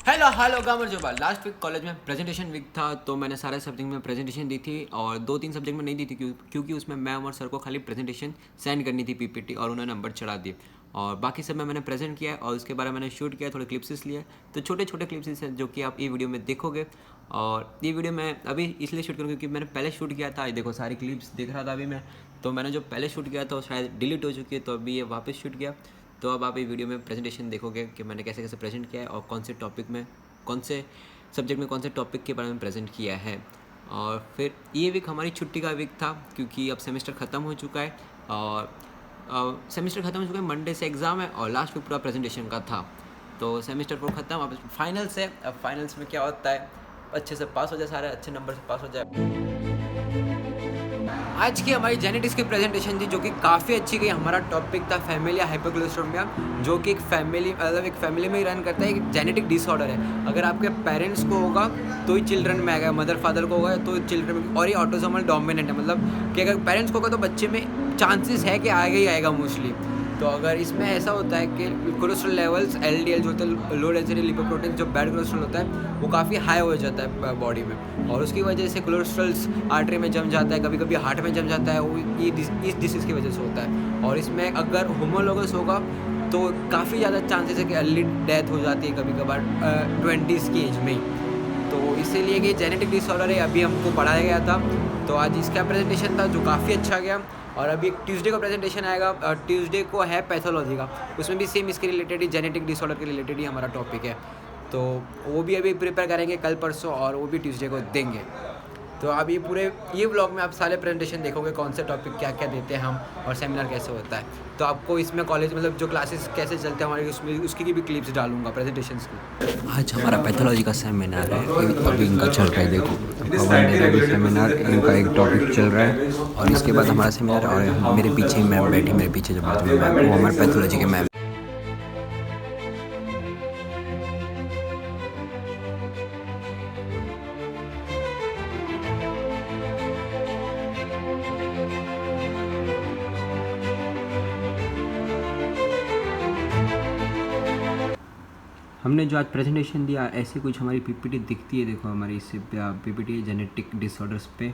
Hello hello गामर जो last week college में presentation week था, तो मैंने सारे सब्जेक्ट में प्रेजेंटेशन दी थी और 2-3 सब्जेक्ट में नहीं दी थी क्योंकि उसमें मैम और सर को खाली प्रेजेंटेशन सेंड करनी थी पीपीटी और उन्होंने नंबर चढ़ा दिए। और बाकी सब में मैंने प्रेजेंट किया और उसके बारे में मैंने शूट किया, थोड़े क्लिप्स लिए। तो छोटे छोटे क्लिप्स हैं जो कि आप ये वीडियो में देखोगे। और ये वीडियो मैं अभी इसलिए शूट करूँ क्योंकि मैंने पहले शूट किया था। ये देखो सारी क्लिप्स देख रहा था अभी मैं, तो मैंने जो पहले शूट किया था वो शायद डिलीट हो चुकी है, तो अभी ये वापस शूट किया। तो अब आप ये वीडियो में प्रेजेंटेशन देखोगे कि मैंने कैसे कैसे प्रेजेंट किया है और कौन से टॉपिक में, कौन से सब्जेक्ट में, कौन से टॉपिक के बारे में प्रेजेंट किया है। और फिर ये वीक हमारी छुट्टी का वीक था क्योंकि अब सेमेस्टर ख़त्म हो चुका है और सेमेस्टर ख़त्म हो चुका है, मंडे से एग्ज़ाम है और लास्ट वीक पूरा प्रेजेंटेशन का था। तो सेमेस्टर पूरा ख़त्म, अब फाइनल्स है। अब फाइनल्स में क्या होता है, अच्छे से पास हो जाए, सारे अच्छे नंबर से पास हो जाए। आज की हमारी जेनेटिक्स की प्रेजेंटेशन थी जो कि काफ़ी अच्छी गई। हमारा टॉपिक था फैमिलिया हाइपोक्लोस्ट्रोमिया, जो कि एक फैमिली में ही रन करता है, एक जेनेटिक डिसऑर्डर है। अगर आपके पेरेंट्स को होगा तो ही चिल्ड्रन में आएगा, मदर फादर को होगा तो चिल्ड्रन में। और ये ऑटोसोमल डोमिनेंट है, मतलब कि अगर पेरेंट्स को होगा तो बच्चे में चांसेस है कि आएगा ही आएगा मोस्टली। तो अगर इसमें ऐसा होता है कि कोलेस्ट्रॉल लेवल्स LDL जो होता है, लो डेंसिटी लिपोप्रोटीन, जो बैड कोलेस्ट्रॉल होता है वो काफ़ी हाई हो जाता है बॉडी में, और उसकी वजह से कोलेस्ट्रॉल्स आर्टरी में जम जाता है, कभी कभी हार्ट में जम जाता है। वो इस डिसीज़ की वजह से होता है। और इसमें अगर होमोलोगस होगा तो काफ़ी ज़्यादा चांसेस है कि अर्ली डेथ हो जाती है कभी कभार 20s की एज में ही। तो इसीलिए कि जेनेटिक डिसऑर्डर है, अभी हमको पढ़ाया गया था। तो आज इसका प्रेजेंटेशन था जो काफ़ी अच्छा गया। और अभी एक ट्यूसडे को प्रेजेंटेशन आएगा, ट्यूसडे को है पैथोलॉजी का, उसमें भी सेम इसके रिलेटेड ही, जेनेटिक डिसऑर्डर के रिलेटेड ही हमारा टॉपिक है। तो वो भी अभी प्रिपेयर करेंगे कल परसों, और वो भी ट्यूसडे को देंगे। तो आप ये व्लॉग में आप सारे प्रेजेंटेशन देखोगे, कौन से टॉपिक क्या क्या देते हैं हम और सेमिनार कैसे होता है। तो आपको इसमें कॉलेज मतलब जो क्लासेस कैसे चलते हैं हमारे, उसमें उसकी भी क्लिप्स डालूंगा प्रेजेंटेशंस की। आज हमारा पैथोलॉजी का सेमिनार है, अभी इनका चल रहा है, देखो सेमिनार, इनका एक टॉपिक चल रहा है और इसके बाद हमारा सेमिनार। और मेरे पीछे मैम बैठी, मेरे पीछे जो बाजू में मैम, वो हमारे पैथोलॉजी के मैम। हमने जो आज प्रेजेंटेशन दिया, ऐसे कुछ हमारी पीपीटी दिखती है। देखो हमारी इससे पीपीटी जेनेटिक डिसऑर्डर्स पे,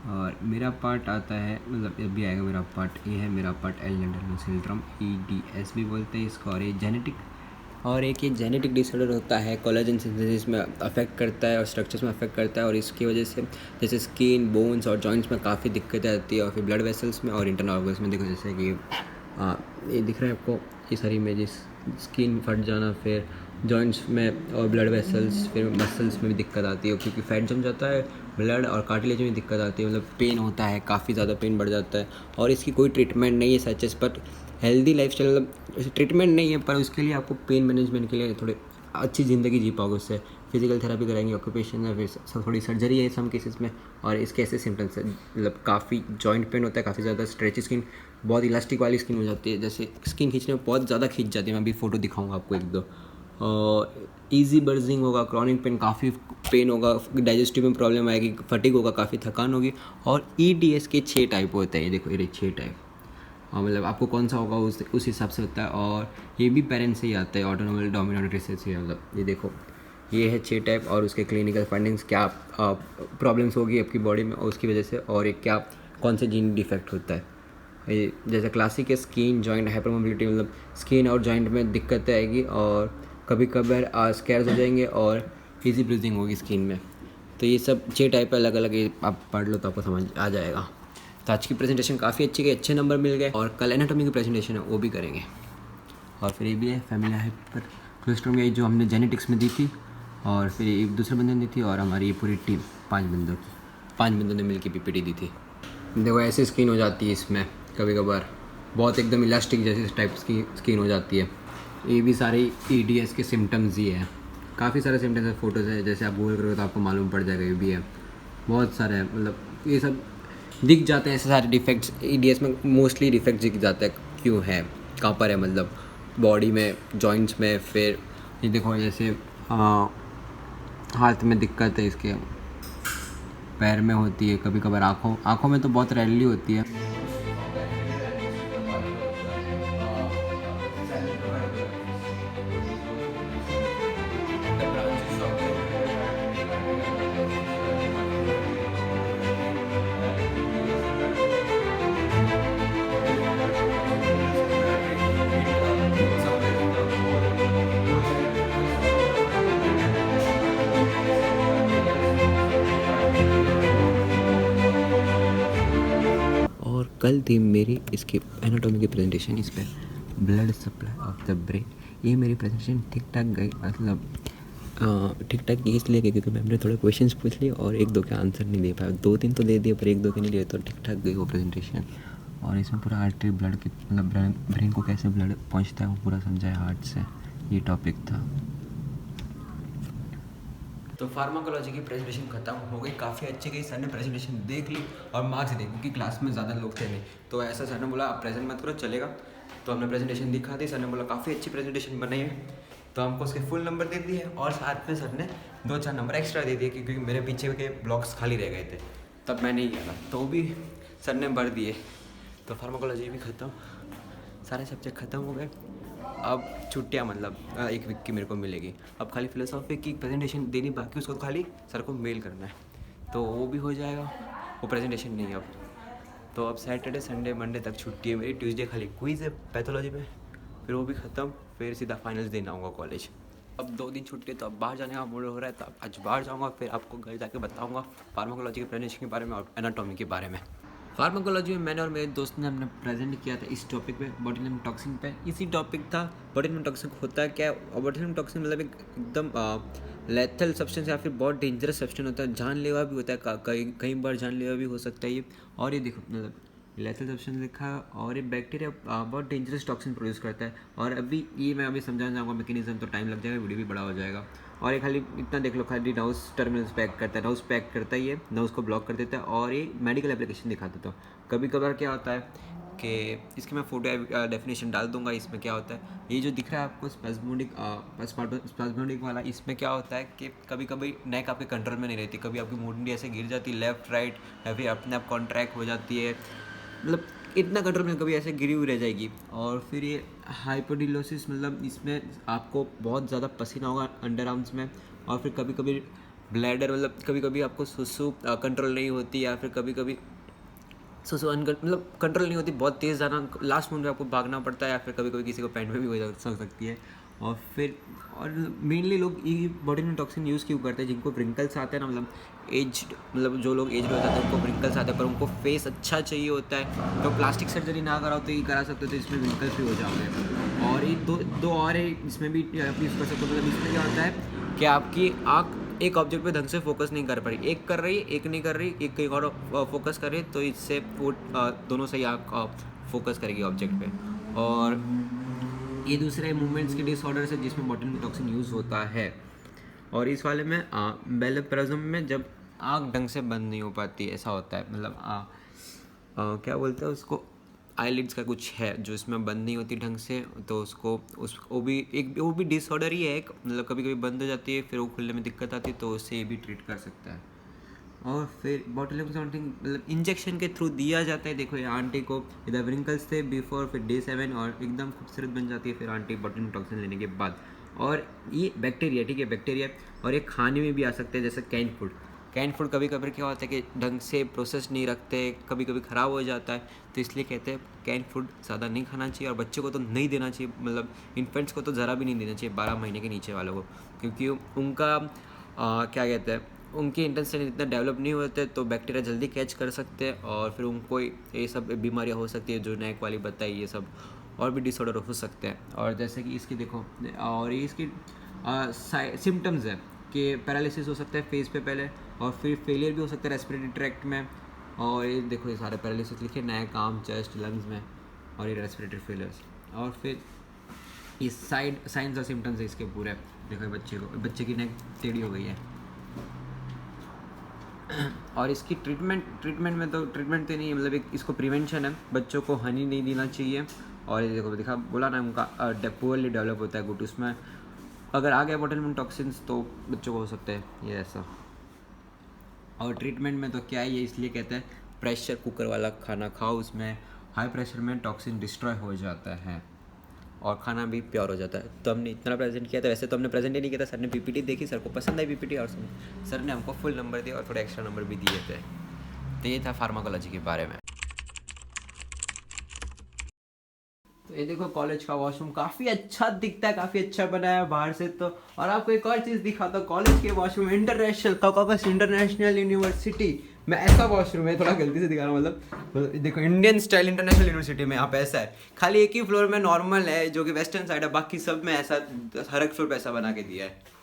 और मेरा पार्ट आता है, मतलब अभी आएगा मेरा पार्ट ए है, मेरा पार्ट एल्डर सिंड्रोम EDS भी बोलते हैं इसको। और ये जेनेटिक डिसऑर्डर होता है, कोलेजन सिंथेसिस में अफेक्ट करता है और स्ट्रक्चर्स में अफेक्ट करता है, और इसकी वजह से जैसे स्किन, बोन्स और जॉइंट्स में काफ़ी दिक्कतें आती है, और फिर ब्लड वेसल्स में और इंटरनल ऑर्गन्स में। देखो जैसे कि ये दिख रहा है आपको, ये सारी इमेजेस, स्किन फट जाना, फिर जॉइंट्स में और ब्लड वेसल्स, फिर मसल्स में भी दिक्कत आती है क्योंकि फैट जम जाता है, ब्लड और कार्टिलेज में दिक्कत आती है, मतलब पेन होता है, काफ़ी ज़्यादा पेन बढ़ जाता है। और इसकी कोई ट्रीटमेंट नहीं है सच एज, पर हेल्दी लाइफस्टाइल, मतलब ट्रीटमेंट नहीं है, पर उसके लिए आपको पेन मैनेजमेंट के लिए थोड़ी अच्छी ज़िंदगी जी पाओगे उससे। फिजिकल थेरेपी कराएंगे, ऑक्यूपेशन है, फिर थोड़ी सर्जरी है सम केसेस में। और इसके ऐसे सिम्टम्स है, मतलब काफ़ी जॉइंट पेन होता है, काफ़ी ज़्यादा स्ट्रेची स्किन, बहुत इलास्टिक वाली स्किन हो जाती है, जैसे स्किन खींचने में बहुत ज़्यादा खींच जाती है। मैं अभी फ़ोटो दिखाऊंगा आपको एक दो। और ईजी बर्जिंग होगा, क्रॉनिक पेन, काफ़ी पेन होगा, डाइजेस्टिव में प्रॉब्लम आएगी, फटीग होगा, काफ़ी थकान होगी। और EDS के 6 टाइप होते हैं, ये देखो ये 6 टाइप, और मतलब आपको कौन सा होगा उस हिसाब से होता है। और ये भी पेरेंट्स से ही आता है, ऑटोनोमल डोमिनेंट रिसेस से, मतलब ये देखो ये है 6 टाइप, और उसके क्लिनिकल फाइंडिंग्स, क्या प्रॉब्लम्स होगी आपकी बॉडी में और उसकी वजह से, और एक क्या कौन से जीन डिफेक्ट होता है। ये जैसे क्लासिक है स्किन जॉइंट हाइपरमोबिलिटी, मतलब स्किन और जॉइंट में दिक्कत आएगी, और कभी कभार स्कैर्स हो जाएंगे, और ईजी ब्रीदिंग होगी स्किन में। तो ये सब 6 टाइप अलग अलग, ये आप पढ़ लो तो आपको समझ आ जाएगा। तो आज की प्रेजेंटेशन काफ़ी अच्छी गई, अच्छे नंबर मिल गए, और कल एनाटॉमी की प्रेजेंटेशन है वो भी करेंगे। और फिर ये भी है फैमिली हाइपरक्लोस्ट्रोमिया जो हमने जेनेटिक्स में दी थी, और फिर एक दूसरे बंदे ने दी थी, और हमारी ये पूरी टीम 5 बंदों ने मिलकर PPT दी थी। देखो ऐसी स्किन हो जाती है इसमें, कभी कभार बहुत एकदम इलास्टिक जैसी टाइप की स्किन हो जाती है। ये भी सारे EDS के सिम्टम्स ही है, काफ़ी सारे सिम्टम्स है, फोटोज़ है, जैसे आप गूगल करोगे तो आपको मालूम पड़ जाएगा। ये भी है, बहुत सारे हैं, मतलब ये सब दिख जाते हैं ऐसे सारे डिफेक्ट्स। EDS में मोस्टली डिफेक्ट्स दिख जाते हैं, क्यों है, कहाँ पर है, मतलब बॉडी में, जॉइंट्स में। फिर ये देखो जैसे हाथ में दिक्कत है, इसके पैर में होती है, कभी कभार आँखों में तो बहुत रेयरली होती है। कल थी मेरी इसकी एनाटॉमी की प्रेजेंटेशन, इस पर blood supply of the brain. ये मेरी प्रेजेंटेशन ठीक ठाक गई, मतलब ठीक ठाक गई इसलिए क्योंकि मैम ने थोड़े क्वेश्चंस पूछ लिए और एक दो के आंसर नहीं दे पाया, 2-3 तो दे दिए पर एक दो के नहीं दिए, तो ठीक ठाक गई वो प्रेजेंटेशन। और इसमें पूरा आर्टरी ब्लड की मतलब ब्रेन को कैसे ब्लड पहुंचता है वो पूरा समझा है हार्ट से, ये टॉपिक था। तो फार्माकोलॉजी की प्रेजेंटेशन खत्म हो गई, काफ़ी अच्छी गई। सर ने प्रेजेंटेशन देख ली और मार्क्स दे, क्योंकि क्लास में ज़्यादा लोग थे नहीं, तो ऐसा सर ने बोला आप प्रेजेंट मत करो चलेगा। तो हमने प्रेजेंटेशन दिखा दी, सर ने बोला काफ़ी अच्छी प्रेजेंटेशन बनाई है, तो हमको उसके फुल नंबर दे दिए और साथ में सर ने 2-4 नंबर एक्स्ट्रा दे दिए, क्योंकि मेरे पीछे के ब्लॉक्स खाली रह गए थे, तब मैं नहीं गया था, तो भी सर ने भर दिए। तो फार्माकोलॉजी भी ख़त्म, सारे सब्जेक्ट ख़त्म हो गए। अब छुट्टियाँ मतलब 1 वीक की मेरे को मिलेगी। अब खाली फिलोसॉफी की प्रेजेंटेशन देनी बाकी, उसको खाली सर को मेल करना है, तो वो भी हो जाएगा। वो प्रेजेंटेशन नहीं है अब। तो अब सैटरडे संडे मंडे तक छुट्टी है मेरी, ट्यूसडे खाली क्विज़ है पैथोलॉजी में, फिर वो भी ख़त्म, फिर सीधा फाइनल्स देना होगा कॉलेज। अब 2 दिन छुट्टी है, तो अब बाहर जाने का मूड हो रहा है, तो अब आज बाहर जाऊँगा, फिर आपको घर जाके बताऊँगा फार्माकोलॉजी के प्रेजेंटेशन के बारे में और एनाटॉमी के बारे में। फार्माकोलॉजी में मैंने और मेरे दोस्त ने हमने प्रेजेंट किया था इस टॉपिक पे, बोtulinum टॉक्सिन पे। इसी टॉपिक था बोtulinum टॉक्सिन होता है क्या, और बोtulinum टॉक्सिन मतलब एकदम लेथल सब्सटेंस या फिर बहुत डेंजरस सब्सटेंस होता है, जानलेवा भी होता है, कई बार जानलेवा भी हो सकता है ये। और ये देखो मतलब लेथल सब्सटेंस लिखा है, और ये बैक्टीरिया बहुत डेंजरस टॉक्सिन प्रोड्यूस करता है। और अभी ये मैं अभी समझाना चाहूँगा मैकेनिज्म, तो टाइम लग जाएगा, वीडियो भी बड़ा हो जाएगा। और ये खाली इतना देख लो, खाली नर्व्स टर्मिनल्स पैक करता है, नर्व्स पैक करता है, ये नर्व्स को ब्लॉक कर देता है, और ये मेडिकल एप्लीकेशन दिखा देता हूँ। कभी कभार क्या होता है कि इसकी मैं फोटो डेफिनेशन डाल दूंगा। इसमें क्या होता है, ये जो दिख रहा है आपको स्पाज्मोडिक वाला, इसमें क्या होता है कि कभी कभी नेक आपके कंट्रोल में नहीं रहती, कभी आपकी मुंडी ऐसे गिर जाती है लेफ्ट राइट, या फिर अपने आप कॉन्ट्रैक्ट हो जाती है, मतलब इतना कंट्रोल में कभी ऐसे गिरी हुई रह जाएगी। और फिर ये हाइपोडिलोसिस, मतलब इसमें आपको बहुत ज़्यादा पसीना होगा अंडर आर्म्स में। और फिर कभी कभी ब्लैडर, मतलब कभी कभी आपको सुसु कंट्रोल नहीं होती, या फिर कभी कभी सुसु मतलब कंट्रोल नहीं होती, बहुत तेज़ जाना, लास्ट मोमेंट में आपको भागना पड़ता है, या फिर कभी कभी किसी को पैंट में भी हो सकती है। और फिर और मेनली लोग ये बोtulinum टॉक्सिन यूज़ क्यों करते हैं, जिनको व्रिंकल्स आते हैं ना, मतलब एज्ड, मतलब जो लोग एज्ड हो जाते हैं उनको व्रिंकल्स आते हैं, पर उनको फेस अच्छा चाहिए होता है, तो प्लास्टिक सर्जरी ना कराओ तो ये करा सकते हो, तो इसमें व्रिंकल्स भी हो जाओगे। और ये दो और है, इसमें भी आप यूज़ कर सकते हो। मतलब इसमें क्या होता है कि आपकी आँख एक ऑब्जेक्ट पे ढंग से फोकस नहीं कर पा रही, एक कर रही है एक नहीं कर रही, एक कहीं और फोकस कर रही है, तो इससे वो दोनों सही आँख फोकस करेगी ऑब्जेक्ट पे। और ये दूसरे मूवमेंट्स के डिसऑर्डर है जिसमें बोtulinum टॉक्सिन यूज़ होता है। और इस वाले में बेलेप्राज़ोम में जब आँख ढंग से बंद नहीं हो पाती, ऐसा होता है, मतलब क्या बोलते हैं उसको, आईलिड्स का कुछ है जो इसमें बंद नहीं होती ढंग से, तो वो भी डिसऑर्डर ही है एक, मतलब कभी कभी बंद हो जाती है, फिर वो खुलने में दिक्कत आती है, तो उससे ये भी ट्रीट कर सकता है। और फिर बोtulinum समथिंग मतलब इंजेक्शन के थ्रू दिया जाता है। देखो ये आंटी को इधर व्रिंकल्स थे बिफोर, फिर डे 7 और एकदम खूबसूरत बन जाती है फिर आंटी बोtulinum टॉक्सिन लेने के बाद। और ये बैक्टीरिया, ठीक है बैक्टीरिया, और ये खाने में भी आ सकते हैं, जैसे कैन फूड कभी कभी क्या होता है कि ढंग से प्रोसेस नहीं रखते, कभी कभी ख़राब हो जाता है, तो इसलिए कहते हैं कैन फूड ज़्यादा नहीं खाना चाहिए, और बच्चों को तो नहीं देना चाहिए, मतलब इन्फेंट्स को तो ज़रा भी नहीं देना चाहिए 12 महीने के नीचे वालों को, क्योंकि उनका क्या कहते हैं, उनके इंटेस्टाइन इतना डेवलप नहीं होते, तो बैक्टीरिया जल्दी कैच कर सकते हैं, और फिर उनको ये सब बीमारियाँ हो सकती है जो नैक वाली बताई, ये सब और भी डिसऑर्डर हो सकते हैं। और जैसे कि इसकी देखो, और ये इसकी सिम्टम्स है कि पैरालिसिस हो सकता है फेस पे पहले, और फिर फेलियर भी हो सकता है रेस्पिरेटरी ट्रैक्ट में। और ये देखो ये सारे पैरालिसिस लिखे, नैक, आर्म, चेस्ट, लंग्स में, और ये रेस्पिरेटरी फेलियर्स। और फिर ये साइंस और सिम्टम्स है इसके पूरे। देखो बच्चे की नैक टेढ़ी हो गई है। और इसकी ट्रीटमेंट में तो ट्रीटमेंट तो नहीं, मतलब एक इसको प्रिवेंशन है, बच्चों को हनी नहीं देना चाहिए। और ये देखो बोला ना, उनका पुअरली डेवलप होता है गुट, उसमें अगर आ गया बोtulinum टॉक्सिन्स तो बच्चों को हो सकता है ये ऐसा। और ट्रीटमेंट में तो क्या है, ये इसलिए कहते हैं प्रेशर कुकर वाला खाना खाओ, उसमें हाई प्रेशर में टॉक्सिन डिस्ट्रॉय हो जाता है और खाना भी प्योर हो जाता है। तो हमने इतना प्रेजेंट किया था, वैसे तो हमने प्रेजेंट ही नहीं किया था, सर ने पीपीटी देखी, सर को पसंद आई पीपीटी, और सर ने हमको फुल नंबर दिया और थोड़े एक्स्ट्रा नंबर भी दिए थे। तो ये था फार्माकोलॉजी के बारे में। तो ये देखो कॉलेज का वॉशरूम काफ़ी अच्छा दिखता है, काफ़ी अच्छा बना है बाहर से तो। और आपको एक और चीज़ दिखाता हूँ, कॉलेज के washroom international caucus international university में ऐसा वॉशरूम है, थोड़ा गलती से दिखा रहा हूँ मतलब देखो इंडियन स्टाइल इंटरनेशनल यूनिवर्सिटी में यहाँ पे ऐसा है, खाली एक ही फ्लोर में नॉर्मल है जो कि वेस्टर्न साइड है, बाकी सब में ऐसा हर एक फ्लोर पे ऐसा बना के दिया है।